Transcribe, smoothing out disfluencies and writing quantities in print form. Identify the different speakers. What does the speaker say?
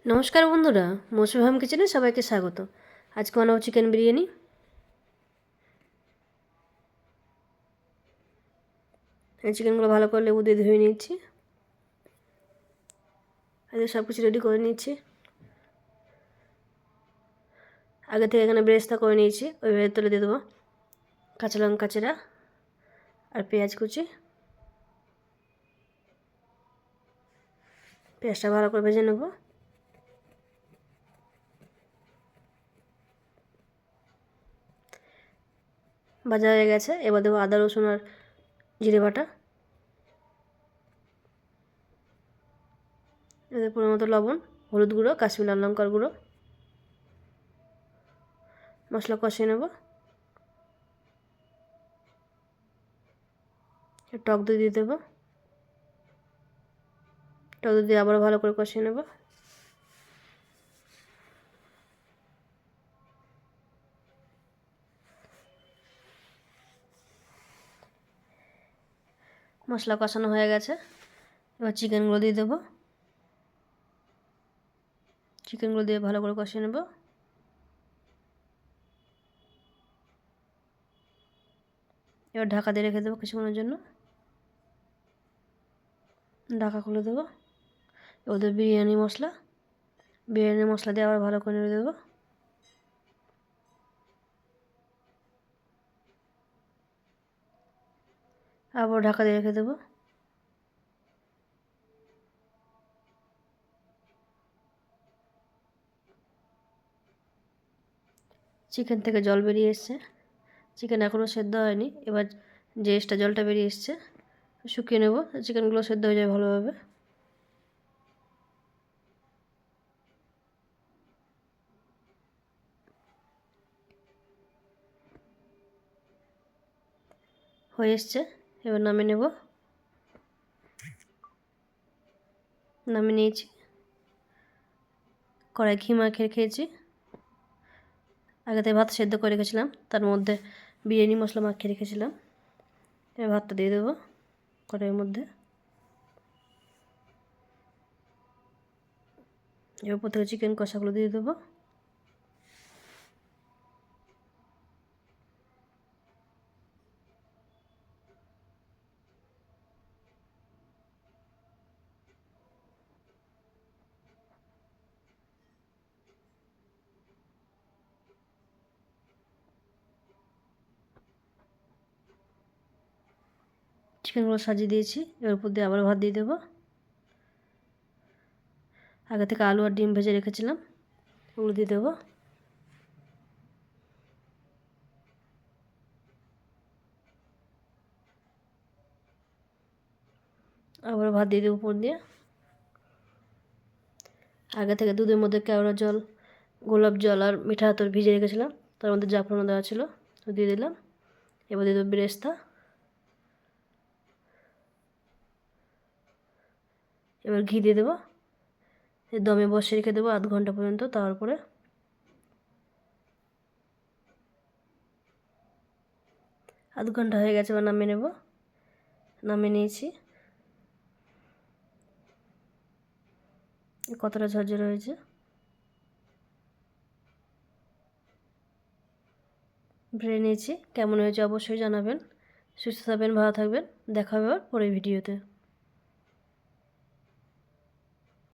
Speaker 1: নমস্কার বন্ধুরা, মৌসুমি হোম কিচেনে সবাইকে স্বাগত। আজকে বানাবো চিকেন বিরিয়ানি। এই চিকেনগুলো ভালো করে লেবু দিয়ে ধুয়ে নিচ্ছি। আগে সব কিছু রেডি করে নিচ্ছি। আগে থেকে এখানে বেরেস্তা করে নিয়েছি, ওই ভেতরে দিয়ে দেবো কাঁচা লঙ্কা চেরা আর পেঁয়াজ কুচি। পেঁয়াজটা ভালো করে ভেজে নেব। ভাজা হয়ে গেছে, এবার দেবো আদা রসুন আর জিরে বাটা। এদের পরিমাণ মতো লবণ, হলুদ গুঁড়ো, কাশ্মীরি লাল লঙ্কার গুঁড়ো। মশলা কষিয়ে নেব। টক দই দিয়ে দেবো। টক দই দিয়ে আবার ভালো করে কষিয়ে নেব। মশলা কষানো হয়ে গেছে, এবার চিকেনগুলো দিয়ে দেবো। চিকেনগুলো দিয়ে ভালো করে কষিয়ে নেব। এবার ঢাকা দিয়ে রেখে দেবো কিছুক্ষণের জন্য। ঢাকা খুলে দেবো। ওদের বিরিয়ানি মশলা দিয়ে আবার ভালো করে নেড়ে দেবো। আবার ঢাকা দিয়ে রেখে দেবো। চিকেন থেকে জল বেরিয়ে এসছে, চিকেন এখনও সেদ্ধ হয়নি। এবার যে এক্সট্রা জলটা বেরিয়ে এসছে শুকিয়ে নেব, চিকেনগুলো সেদ্ধ হয়ে যায় ভালোভাবে। হয়ে এসছে, এবার নামিয়ে নেব। নামিয়ে নিয়েছি। কড়াই ঘি মাখিয়ে খেয়েছি। আগেতে ভাত সেদ্ধ করে রেখেছিলাম, তার মধ্যে বিরিয়ানি মশলা মাখিয়ে রেখেছিলাম। এবার ভাতটা দিয়ে দেবো কড়াইয়ের মধ্যে। এর উপর থেকে চিকেন কষাগুলো দিয়ে দেবো। চিকেনগুলো সাজিয়ে দিয়েছি, এর উপর দিয়ে আবার ভাত দিয়ে দেবো। আগে থেকে আলু আর ডিম ভেজে রেখেছিলাম, ওগুলো দিয়ে দেবো। আবার ভাত দিয়ে দেবো উপর দিয়ে। আগে থেকে দুধের মধ্যে কেওড়া জল, গোলাপ জল আর মিঠা আতর ভিজে রেখেছিলাম, তার মধ্যে জাফরানও দেওয়া ছিল, তো দিয়ে দিলাম। এবার দিয়ে দেবো বেরেস্তা। এবার ঘি দিয়ে দেবো। দমে বসিয়ে রেখে দেবো 0.5 ঘন্টা পর্যন্ত। তারপরে 0.5 ঘন্টা হয়ে গেছে, এবার নামিয়ে নেব। নামিয়ে নিয়েছি। কতটা ঝরঝরে হয়েছে। ভেজে নিয়েছি, কেমন হয়েছে অবশ্যই জানাবেন। সুস্থ থাকবেন, ভালো থাকবেন। দেখা হবে আবার পরের ভিডিওতে।